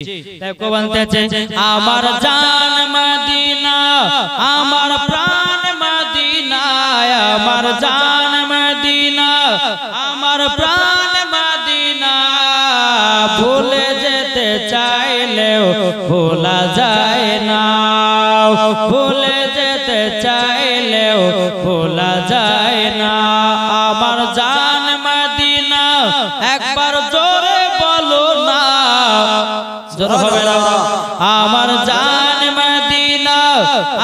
देखो बनते आमार जान मदीना आमार प्राण मदीना आमार जान मदीना आमार प्राण मदीना भूले जेते चाइलेओ भोला जाए ना भूले जेते चाइलेओ भोला जाए ना आमार जान मदीना एक बार जोरे बोलो ना आमार जान मदीना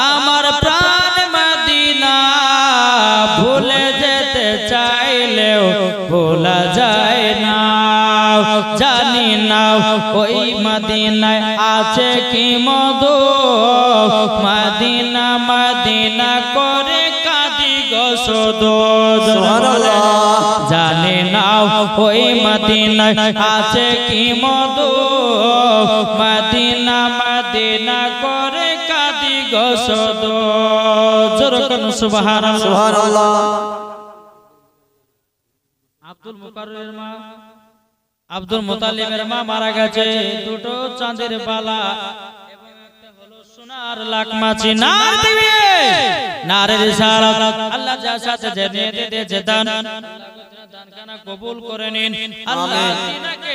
आमार प्राण मदीना भूले जेते चाइलेओ भोला जाए ना जानी ना ओई मदीनाय आछे कि मधु मदीना मदीना करे काঁদি गो शुधु जानी ना ओई मदीनाय आछे कि मधु मदीना मदीना करे काঁদি गो शुधु जोरकन सुबहानाल्लाह আব্দুল মুকাররমের মা আব্দুল মুতালিবের মা মারা গেছে দুটো চাঁদের বালা এবং একটা হলো সোনার লাকমাছি না দিবে নারে রিসালাত আল্লাহ যার সাথে যে নিয়ে দিয়েছে দান দানখানা কবুল করে নিন আল্লাহ তিনাকে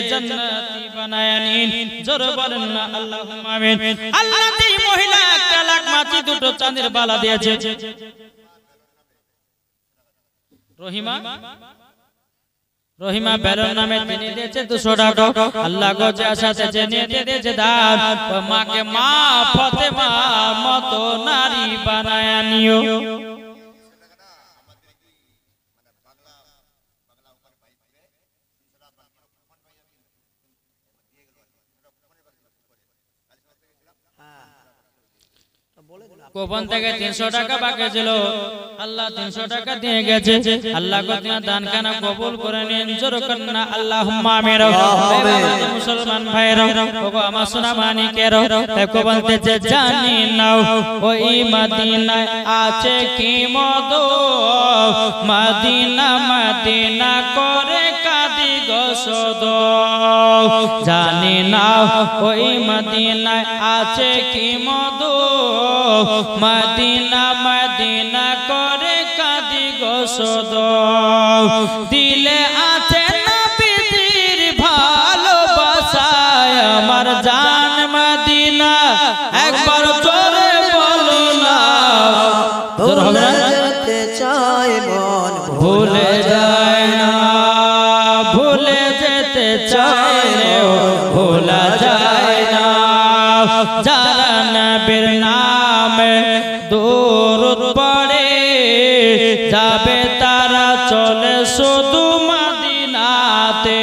জান্নাতি বানায় নিন জোরে বলেন না আল্লাহুম্মা আমিন আল্লাহ এই মহিলা একটা লাকমাছি দুটো চাঁদের বালা দিয়েছে রহিমা রহিমা বেলন নামে তিনি দিয়েছে 200 টাকা আল্লাহ গো যার সাথে যে নিয়ে দিয়েছে দান মাকে মা ফাতেমার মতো নারী বানায় নিও কোপন থেকে 300 টাকা বাকি ছিল আল্লাহ 300 টাকা দিয়ে গেছে আল্লাহ গো তোমার দানখানা কবুল করে নিন জোরে করুন না আল্লাহুম্মা আমিন মুসলমান ভাইরা ওগো আমার সোনা মানিকেরা দেখো বলতেছে জানি নাও ওই মদিনায় আছে কি মধু মদিনা মদিনা করে কাঁদি গো শুধু জানি নাও ওই মদিনায় আছে কি মধু मदीना मदीना करे काঁদি गो शुधु दिले आछे नबीजिर भालोबासाय आमार जान मदीना एकबार जोरे बोलो ना भूले जेते चाय मन भूले जाए ना भूले जेते चाय भोला जाए ना जारा नबीर नाम दूर पड़े जाबे तारा चले शुधु मदीनाते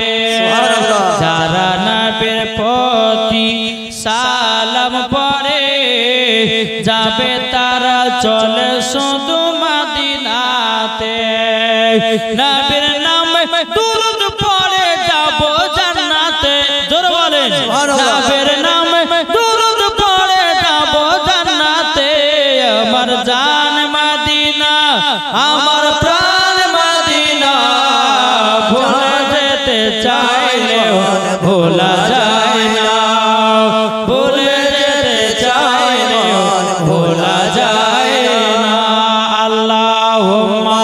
जारा नबीर प्रति सालाम पड़े जाबे तारा चले शुधु मदीनाते नबीर नाम दूर पड़े जाबो जन्नते जोर बोलें नबीर नाम आमार जान मदीना आमार प्राण मदीना भूले जेते चाइलेओ भोला जाए ना भूले जेते चाइलेओ भोला जाए ना अल्लाहुम्मा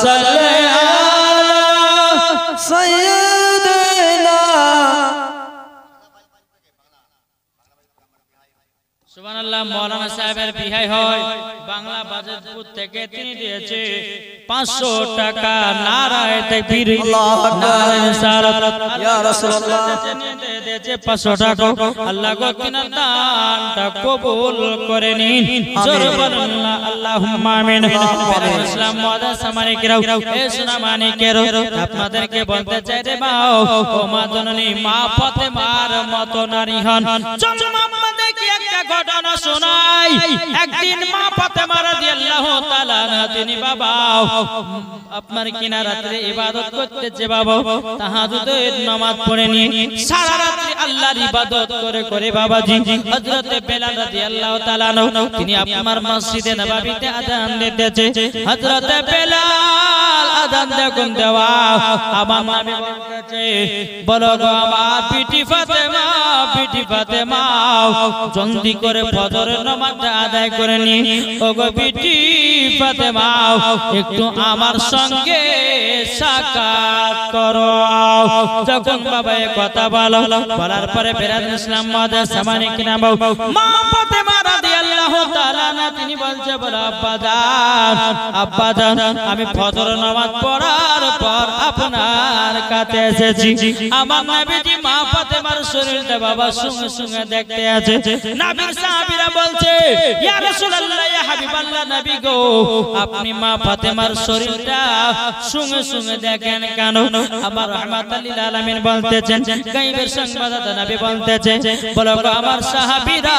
सल्ली अला सय्यिदिना सुबहानाल्लाह मौलाना साहेবের বিহাই হয় বাংলা বাজারপুর থেকে তিনি দিয়েছে 500 টাকা নারায়ে তাকবীর নারায়ে রিসালাত ইয়া রাসূলুল্লাহ দিয়েছে 500 টাকা আল্লাহ গো তিনার দানটা কবুল করে নিন জোরে বলুন না আল্লাহুম্মা আমিন ইসলাম মুআদ্দাস মানিকেরা এ সোনা মানিকেরা আপনাদেরকে বলতে চাই রে মা ও মা জননী মা ফাতেমার মতো নারী হন চলো ঘটনা শোনাই একদিন মা ফাতেমা রাদিয়াল্লাহু তাআলা তিনি বাবা আপনার কিনা রাতে ইবাদত করতেছে বাবা তাহাজ্জুদের নামাজ পড়ে নিয়ে সারা রাত আল্লাহর ইবাদত করে করে বাবাজি হযরত বেলাল রাদিয়াল্লাহু তাআলা তিনি আপনার মসজিদে নববীতে আযান দিতেছে হযরত বেলাল আযান দেখুন দেওয়া আমার নবী বলতেছে বলো গো আমার পিটি ফাতেমা বিটি ফাতেমা জলদি করে ফজরের নামাজটা আদায় করে নি। ওগো বিটি ফাতেমা একটু আমার সঙ্গে সাক্ষাৎ করো। যখন বাবা এই কথা বলার পরে বেরাদুল ইসলাম মাদার সামানি কিনা মা ফাতেমা রাদিয়াল্লাহু তাআলা না তিনি বলছে বলে আব্বাজান আমি ফজর নামাজ পড়ার পর আপনার কাছে এসেছি। আমার নবীজি মা ফাতেমার শরীরটা বাবা সঙ্গে সঙ্গে দেখতে আছে। নবীর সাহাবীরা বলছে ইয়া রাসূলুল্লাহ ইয়া হাবিবাল্লাহ নবী গো আপনি মা ফাতেমার শরীরটা সঙ্গে সঙ্গে দেখেন কেন? আমার রাহমাতুল লিল আলামিন বলতেছেন গায়বের সংবাদদাতা নবী বলতেছে বলো আমার সাহাবীরা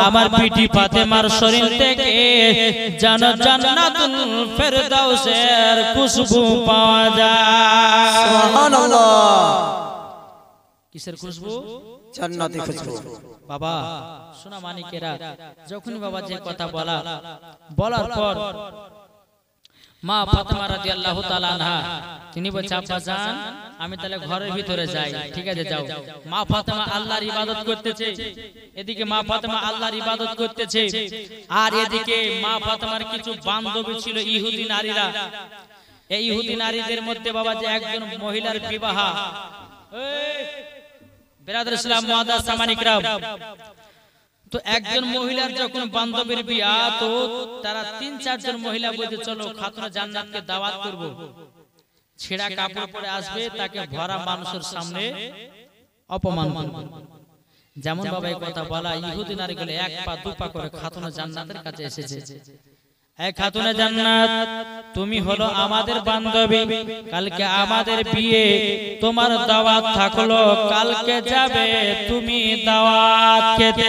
আমার বিটি ফাতেমার শরীর থেকে জান্নাতুল ফেরদাউসের খুশবু পাওয়া যায়। সুবহানাল্লাহ। কিসের খুশবু? জান্নাতি খুশবু। বাবা শোনা মানিকেরা যখন বাবা যে কথা বলার পর মা ফাতেমা রাদিয়াল্লাহু তাআলা আনহা তিনি বলছে আব্বাজান আমি তাহলে ঘরের ভিতরে যাই। ঠিক আছে যাও। মা ফাতেমা আল্লাহর ইবাদত করতেছে, এদিকে মা ফাতেমা আল্লাহর ইবাদত করতেছে, আর এদিকে মা ফাতেমার কিছু বান্ধবী ছিল ইহুদি নারীরা। এই ইহুদি নারীদের মধ্যে বাবা যে একজন মহিলার বিবাহ, বেরাদুল ইসলাম মুআদ্দাস সামানি کرام, তো একজন মহিলার যখন বান্ধবীর বিয়া তো তারা ৩-৪ জন মহিলা বলতে চলো খাতুন জান্নাতকে দাওয়াত করব। ছেঁড়া কাপড় পরে আসবে, তাকে ভরা মানুষের সামনে অপমান করবে। যেমন বাবা এই কথা বলা ইহুদি নারীগুলো ১ পা ২ পা করে খাতুন জান্নাতের কাছে এসেছে। এই খাতুন জান্নাত তুমি হলো আমাদের বান্ধবী, কালকে আমাদের বিয়ে, তোমার দাওয়াত থাকলো, কালকে যাবে তুমি দাওয়াত খেতে।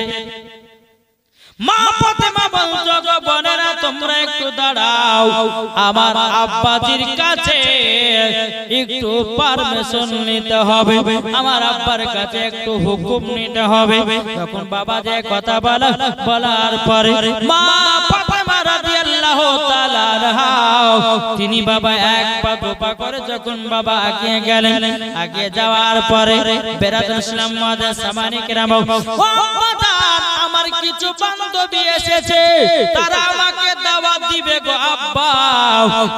মা ফাতেমা বলছো গো বোনেরা তোমরা একটু দাঁড়াও, আমার আব্বাজির কাছে একটু পারমিশন নিতে হবে, আমার আব্বার কাছে একটু হুকুম নিতে হবে। তখন বাবা যে কথা বলার পরে মা ফাতেমা রাদিয়াল্লাহু তাআলা আনহা তিনি বাবা ১ পা ২ পা করে যখন বাবা আগিয়ে গেলেন, আগে যাওয়ার পরে বেরাদুল ইসলাম মুআদ্দাস সামানি کرام আমার কিছু বান্ধবী এসেছে, তারা আমাকে দাওয়াত দিবে গো আব্বা,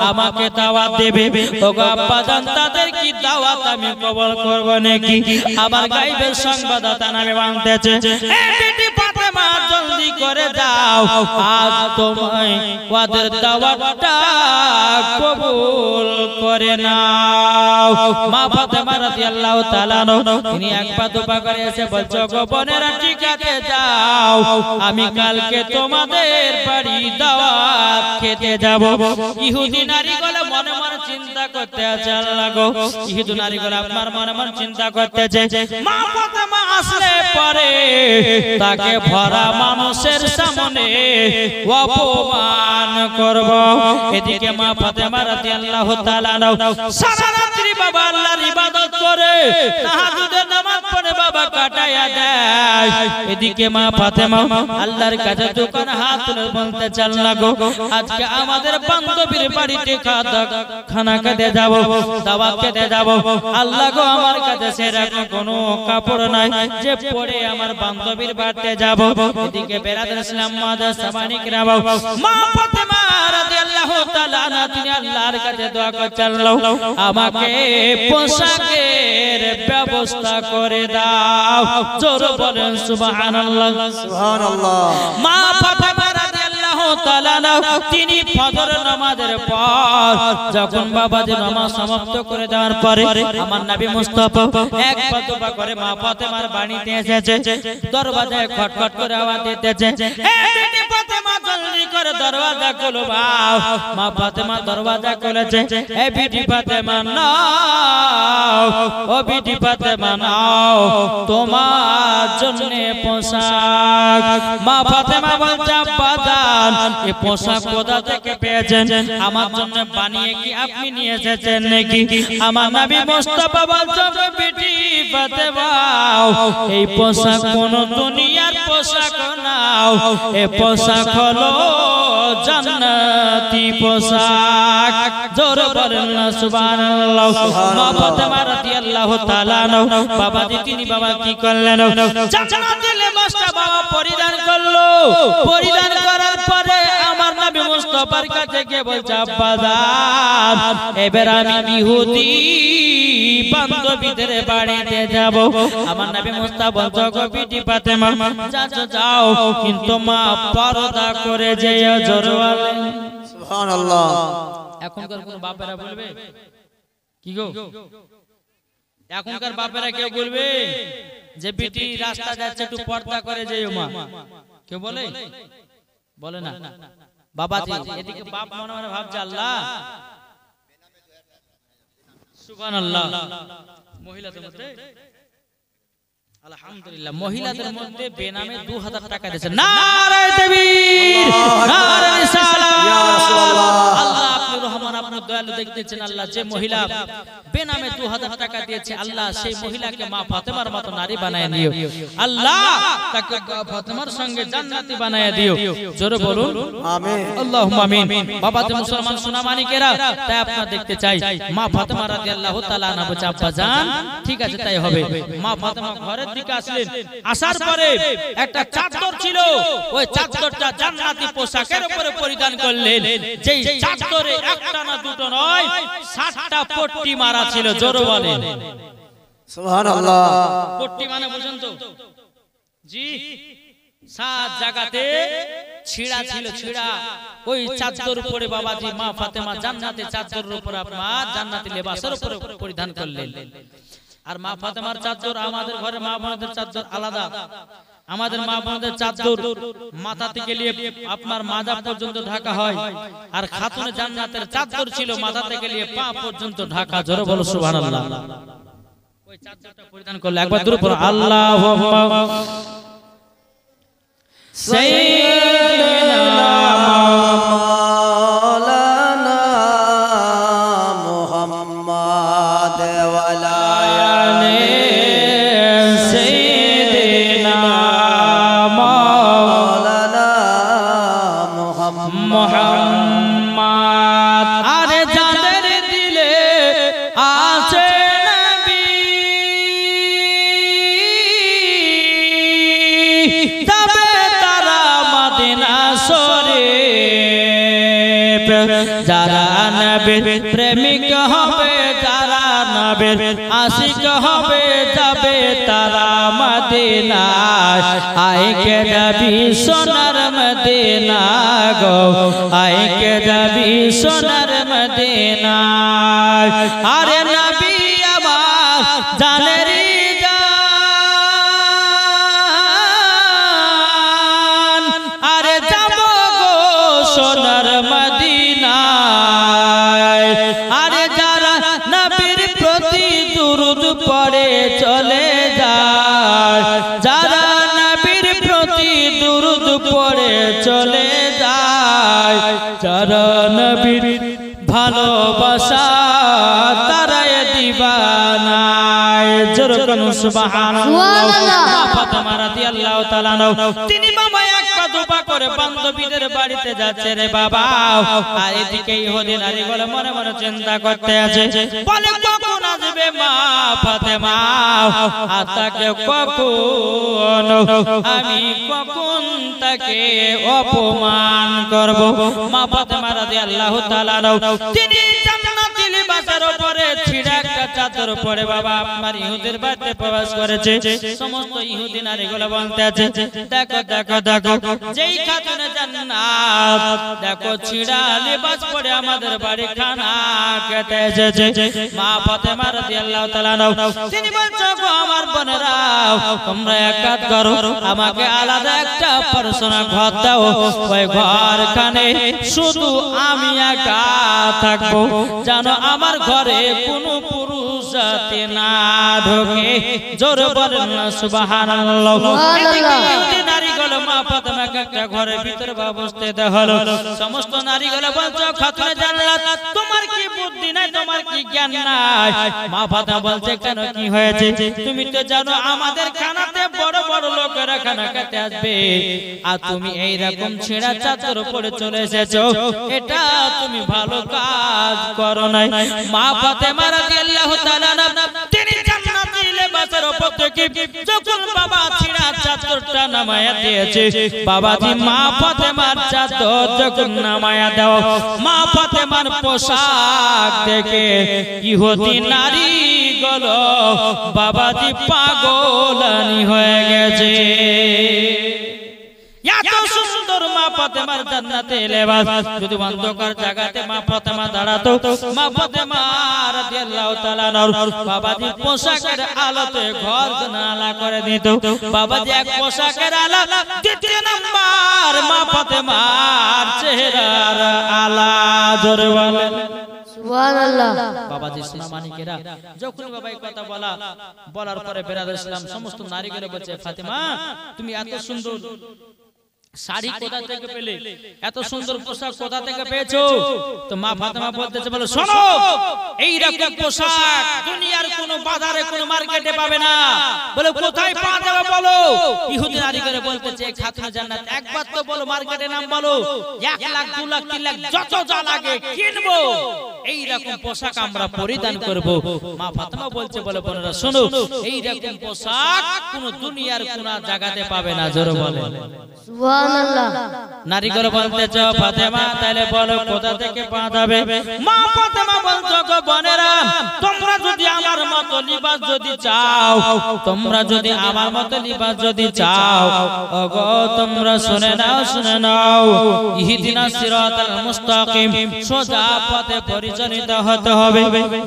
আমাকে দাওয়াত দেবে। ও গো আব্বা জান তাদের কি দাওয়াত আমি কবুল করব নাকি? আমার গায়বের সংবাদদাতা নামে বানতেছে এই বিটি ফাতেমা জলদি করে যাও, আজ তোমায় ওদের দাওয়াতটা কবুল করে নাও। মা ফাতেমা রাদিয়াল্লাহু তাআলা তিনি ১ পা ২ পা করে এসে বলছো গো বোনেরা ঠিক আছে যাও, আমি কালকে তোমাদের বাড়ি দাওয়াত খেতে যাব। ইহুদি নারীগুলো মনে মনে চিন্তা করতে আছে আল্লাহ গো, ইহুদি নারীগুলো আপনার মনে মনে চিন্তা করতেছে মা ফাতেমা আসলে পরে তাকে ভরা মানুষের সামনে অপমান করব। এদিকে মা ফাতেমা রাদিয়াল্লাহু তাআলা সারা রাত্রি বাবা আল্লাহর ইবাদত করে তাহাজ্জুদের নামাজ পড়ে বাবা কাটায়া দেয়। এদিকে মা ফাতেমা আল্লাহর কাছে দোকান হাত তুলে বলতে চাল লাগো আজকে আমাদের বান্ধবীর বাড়িতে খানা খেতে যাব, দাওয়াত খেতে যাব। আল্লাহ গো আমার কাছে সেরকম কোনো কাপড় নাই যে পরে আমার বান্ধবীর বাড়িতে যাব। এদিকে বেরাদুল ইসলাম মুআদ্দাস সামানি کرام মা ফাতেমা রাদিয়াল্লাহু তাআলা আনহা তিনি আল্লাহর কাছে দোয়া করছেন আমাকে পোশাকের ব্যবস্থা করে দাও। জোর বলেন সুবহানাল্লাহ সুবহানাল্লাহ। মা ফাতেমা রাদিয়াল্লাহু তাআলা তিনি ফজর নামাজের পর যখন বাবাজি নামাজ সমাপ্ত করে দেওয়ার পরে আমার নবী মুস্তাফা ১ পা ২ পা করে মা ফাতেমার বাড়িতে এসেছে। দরজায় খটখট করে আওয়াজ দিতেছে হে বিটি ফাতেমা জলদি করে দরজা খোলো। মা ফাতেমা দরজা খুলেছে। হে বিটি ফাতেমা নাও, ও বিটি ফাতেমা নাও তোমার জন্য পোশাক। মা ফাতেমা বলছে আব্বা জান এই পোশাক কোথা থেকে পেয়েছেন? আমার জন্য বানিয়ে কি আপনি নিয়ে এসেছেন নাকি? আমার নবী মুস্তাফা বলছে বিটি ফাতেমা এই পোশাক কোন দুনিয়ার পোশাক নাও, এ পোশাক হলো জান্নাতি পোশাক। জোরে বলেন না সুবহানাল্লাহ। মা ফাতেমা রাদিয়াল্লাহু তাআলা আনহা বাবাজি তিনি বাবা কি করলেন, জান্নাতি লেবাসটা বাবা পরিধান করলো। পরিধান করার পরে আমার নবী মুস্তাফার কাছে গিয়ে বলছে, আব্বা যান এবার আমি ইহুদি বান্ধবীদের বাড়িতে যাব। আমার নবী মুস্তাফা বলছে, গো বিটি ফাতেমা যাও, কিন্তু মা পর্দা করে যেও। জোরে বলেন সুবহানাল্লাহ। এখনকার কোন বাপেরা বলবে কি গো, এখনকার বাপেরা কেউ বলবে যে বিটি রাস্তা যাচ্ছে একটু পর্দা করে যেও মা? কেউ বলে? বলে না। বাবাজি এদিকে বাপ মনে মনে ভাবছে আল্লাহ সুবহানাল্লাহ। মহিলাদের মধ্যে আলহামদুলিল্লাহ মহিলাদের মধ্যে বেনামে 2000 টাকা দিয়েছে। নারে তাকবীর, নারে রিসালাত। ইয়া রাসূলুল্লাহ। আল্লাহ আপনি রহমান, আপনি দয়ালু দেখতেছেন। আল্লাহ যে মহিলা বেনামে 2000 টাকা দিয়েছে, আল্লাহ সেই মহিলাকে মা ফাতেমার মতো নারী বানায় দিও। আল্লাহ তাকে ফাতেমার সঙ্গে জান্নাতি বানায় দিও। জোরে বলুন আমিন। আল্লাহুম্মা আমিন। বাবাতে মুসলমান সোনা মানিকেরা, তাই আপনারা দেখতে চাই মা ফাতেমা রাদিয়াল্লাহু তাআলা আনহা বলছে, আব্বা জান ঠিক আছে তাই হবে। মা ফাতেমা ঘরের দিকে আসলেন। আসার পরে একটা চাদর ছিল, ওই চাদরটা জান্নাতি পোশাকের উপরে পরিধান করলেন। যেই চাদরে একটা না দুটো নয় 60টা পট্টি মারা ছিল। জোরে বলেন সুবহানাল্লাহ। পট্টি মানে বুঝেন তো জি, 7 জায়গাতে ছিড়া ছিল। ছিড়া ওই চাদর উপরে বাবাজি মা ফাতেমা জান্নাতে চাদরের উপর আপনার জান্নাতি লেবাসের উপরে পরিধান করলেন। আর মা ফাতেমার চাদর, আমাদের ঘরে মা বোনদের চাদর আলাদা। আমাদের মা বোনদের চাদর মাথা থেকে নিয়ে আপনার মাজা পর্যন্ত ঢাকা হয়, আর খাতুনে জান্নাতের চাদর ছিল মাথা থেকে নিয়ে পা পর্যন্ত ঢাকা। জোরে বলো সুবহানাল্লাহ। ওই চাদরটা পরিধান করলে একবার দূরে পড়ো আল্লাহুম্মা সাইয়্যিদিনা মাওলানা মুহাম্মদ ওয়ালা আলি সাইয়্যিদিনা মাওলানা মুহাম্মদ। আরে যাদের দিলে আছে নবী, তবে তারা মদিনা শরীফ। যারা নবীর প্রেমিক হবে, যারা নবীর আশিক হবে, যাবে তারা মদিনায়। আইকে যাবি সোনার মদিনা গো, আইকে যাবি সোনার মদিনায়। আরে নবী আমার জানেরি জান, আরে যাব গো সোনার মদিনায়। আরে যারা নবীর প্রতি দুরূদ পড়ে চলে যায়, যারা নবীর প্রতি দুরূদ পড়ে চলে যায়, যারা নবীর ভালোবাসা তারাই দিবানা। জোরে বলুন সুবহানাল্লাহ। মা ফাতেমা রাদিয়াল্লাহু তাআলা আনহা তিনি বাবা এক পা দুপা করে বান্ধবীদের বাড়িতে যাচ্ছে রে বাবা। আর এদিকে ইহুদি নারীগুলো মনে মনে চিন্তা করতে আছে, বলে কখন আসবে মা ফাতেমা, আর তাকে কখন আমি কখন তাকে অপমান করব। মা ফাতেমা রাদিয়াল্লাহু তাআলা আনহা তিনি জান্নাতি লিবাসের উপরে ছিড়া একটা চাদর পরে বাবা আপনার ইহুদির বাড়িতে প্রবেশ করেছে। সমস্ত ইহুদি নারীগুলো বলতে আছে, দেখো দেখো দেখো যেই খাতুনে জান্নাত দেখো ছিড়া লিবাস পরে আমাদের বাড়ি খানা খেতে এসেছে। মা ফাতেমা রাদিয়াল্লাহু তাআলা আনহা তিনি বলছো, গো আমার বোনেরা তোমরা এক কাজ করো, আমাকে আলাদা একটা পার্সোনাল ঘর দাও। ওই ঘরখানে শুধু আমি একা থাকবো, জানো আমার ঘরে কোনো পুরুষ যাতে না ঢোকে। জোরে বলেন না সুবহানাল্লাহ। এদিকে নারীগুলো মা ফাতেমাকে একটা ঘরের ভিতরে বসতে দেওয়া হলো। সমস্ত নারীগুলো বলছো, খাতুনে জান্নাত তোমার কি বুদ্ধি নাই, তোমার কি জ্ঞান নাই? মা ফাতেমা বলছে, কেন কি হয়েছে? তুমি তো জানো আমাদের খানাতে বড় বড় লোক লোকেরা খানা খেতে আসবে আর তুমি এই রকম ছেঁড়া চাদর পরে চলে এসেছো, এটা তুমি ভালো কাজ করো নাই। মা ফাতেমা রাদিয়াল্লাহু তাআলা তিনি জান্নাতি লেবাসের উপর থেকে যখন বাবা ছেঁড়া চাদরটা নামায়া দিয়েছে, বাবাজি মা ফাতেমার চাদর যখন নামায়া দাও, মা ফাতেমার পোশাক দেখে ইহুদি নারী গুলো বাবাজি পাগলানি হয়ে গেছে। এত সুন্দর মা ফাতেমার জান্নাতে লেবাস, যদি অন্ধকার জায়গাতে মা ফাতেমা দাঁড়াতো, মা ফাতেমা রাদিয়াল্লাহু তাআলা বাবাজি পোশাকের আলোতে ঘর নালা করে দিত। বাবাজি এক পোশাকের আলো, দ্বিতীয় নাম্বার মা ফাতেমার চেহারার আলা। জোরে বলেন সুবহানাল্লাহ। বাবাজি সোনা মানিকেরা যখন বাবা এই কথা বলার পরে বেরাদর ইসলাম সমস্ত নারীগুলো বলছে, ফাতেমা তুমি এত সুন্দর শাড়ি কোথা থেকে পেলে, এত সুন্দর পোশাক কোথা থেকে পেয়েছো? তো মা ফাতেমা বলতেছে, বলে শোনো, এই রকম পোশাক দুনিয়ার কোনো বাজারে কোনো মার্কেটে পাবে না। বলে কোথায় পাওয়া যাবে বলো? ইহুদি নারী করে বলতেছে, খাতুনে জান্নাত। একবার তো বলো মার্কেটের নাম বলো, 1 লাখ 2 লাখ 3 লাখ যত যা লাগে কিনবো, এই রকম পোশাক আমরা পরিধান করব। মা ফাতেমা বলছে, বলে বোনেরা শোনো, এই রকম পোশাক কোনো দুনিয়ার কোন জায়গাতে পাবে না। জোরে বলে সুবহানাল্লাহ। নারী করে বলতেছ, ফাতেমা তাহলে বলো কোথা থেকে পাওয়া যাবে? মা ফাতেমা বলছো, গো বোনেরা তোমরা যদি আমার মতো লিবাস যদি চাও, তোমরা যদি আমার মতো লিবাস যদি চাও, ওগো তোমরা শুনে নাও, শুনে নাও, ইহদিনাস সিরাতাল মুস্তাকিম, সোজা পথে পরিচালিত হতে হবে।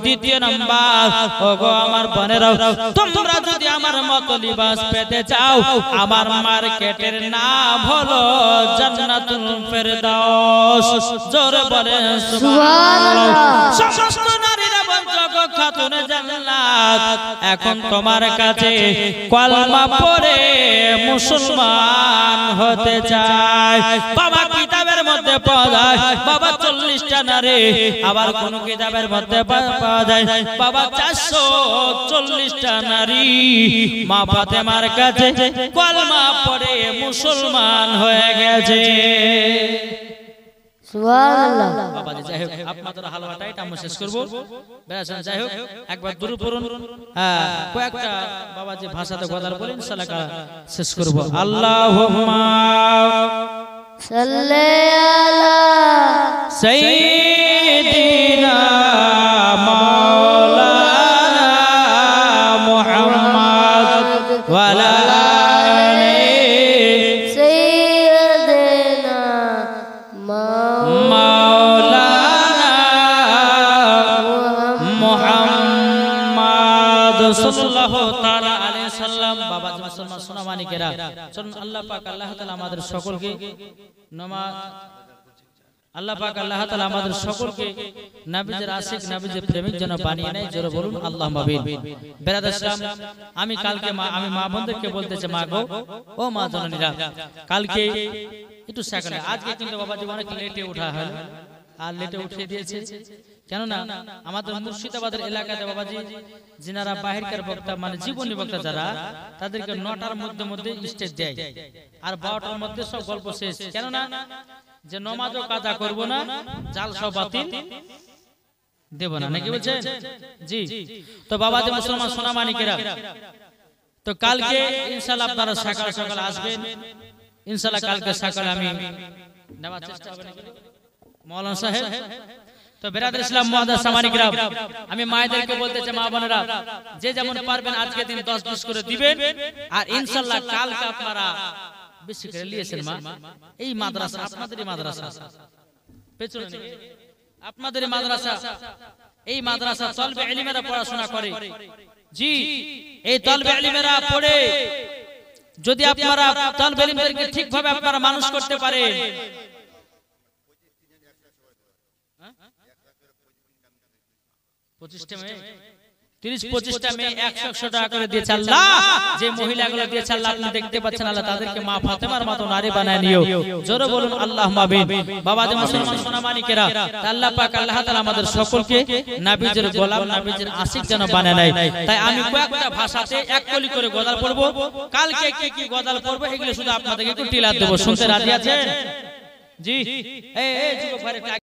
দ্বিতীয় নাম্বার, ওগো আমার বোনেরা তোমরা যদি আমার মতো লিবাস পেতে চাও, আমার মার্কেটের নাম হলো জান্নাতুল ফেরদাউস। জোরে বলেন সুবহানাল্লাহ। সমস্ত নারীরা বলছো, গো খাতুনে জান্নাত এখন তোমার কাছে কলমা পড়ে মুসলমান হতে চায়। বাবা কিতাবের মধ্যে পাওয়া যায় বাবা 40টা নারী, আবার কোন কিতাবের মধ্যে পাওয়া যায় বাবা 440টা নারী মা ফাতেমার কাছে কলমা পড়ে মুসলমান হয়ে গেছে। সুবহানাল্লাহ। বাবাজি যাই হোক, আপনাদের হালুয়াটা এটা আমরা শেষ করব। বেরাসন যাই হোক, একবার দুরূদ পড়ুন। হ্যাঁ, কয়েকটা বাবাজি ভাষাতে গদার বলেন, ইনশাআল্লাহ শেষ করব। আল্লাহুম্মা সাল্লি আলা সাইয়্যিদিনা মাওলানা মুহাম্মদ ওয়া আলা আলি সাইয়্যিদিনা মাওলানা মুহাম্মদ সাল্লাল্লাহু তাআলা আলাইহি সাল্লাম। বাবা মুসলমান সোনা মানিকেরা, চলুন আল্লাহ পাক আল্লাহ তাআলা আমাদের সকলকে নামাজ, আল্লাহ পাক আল্লাহ তাআলা আমাদের সকলকে নবীর আশিক নবীর প্রেমিক যেন বানিয়ে নেয়। জোরে বলুন আল্লাহুম্মা আমিন। বেরাদর ইসলাম, আমি কালকে আমি মা বোনদেরকে বলতেছি, মা গো, ও মা জননীরা, কালকে একটু সকালে, আজকে কিন্তু বাবাজি অনেক লেটে ওঠা হয়, আর লেটে উঠিয়ে দিয়েছে। কেননা আমাদের মুর্শিদাবাদের এলাকাতে বাবাজি যিনারা বাহিরকার বক্তা, মানে জীবনী বক্তা যারা, তাদেরকে 9টার মধ্যে স্টেজ দেয়, আর 12টার মধ্যে সব গল্প শেষ। কেননা যে নমাজও কাজা করব না, জাল সব বাতিল দেব না, নাকি বলছেন? জি। তো বাবাজি মুসলমান সোনা মানিকেরা, তো কালকে ইনশাআল্লাহ আপনারা সকাল সকাল আসবেন। ইনশাআল্লাহ কালকে সকালে আমি নেওয়ার চেষ্টা করব মাওলানা সাহেব। তো বেরাদর ইসলাম মুআদ্দাস সামানিকরা, আমি মায়েদেরকে বলতে চাই, মা বোনেরা যে যেমন পারবেন আজকে দিন 10-10 করে দিবেন, আর ইনশাআল্লাহ কালকে আপনারা বেশি করে নিয়েছেন। মা, এই মাদ্রাসা আপনাদেরই মাদ্রাসা, পেছনে আপনাদেরই মাদ্রাসা, এই মাদ্রাসা তলবে ইলমেরা পড়াশোনা করে। জি, এই তলবে ইলমেরা পড়ে যদি আপনারা তলবে ইলমদেরকে ঠিকভাবে আপনারা মানুষ করতে পারেন, 25 में 30-25টা মেয়ে 100 টাকা করে দিয়েছে আল্লাহ। যে মহিলাগুলো দিয়েছে আল্লাহ আপনি দেখতে পাচ্ছেন, আল্লাহ তাদেরকে মা ফাতেমার মতো নারী বানায় নিও। জোরে বলুন আল্লাহুম্মা আমিন। বাবাদের মুসলমান সোনা মানিকেরা, আল্লাহ পাক আল্লাহ তাআলা আমাদের সকলকে নবীজির গোলাম, নবীজির আশিক যেন বানায় নেয়। তাই আমি কয়েকটা ভাষাতে এক কলি করে গজল পড়বো। কালকে কি কি গজল পড়বো এগুলো শুধু আপনাদেরকে একটু টিলা দেব। শুনতে রাজি আছেন? জি, এই যুবক ভাই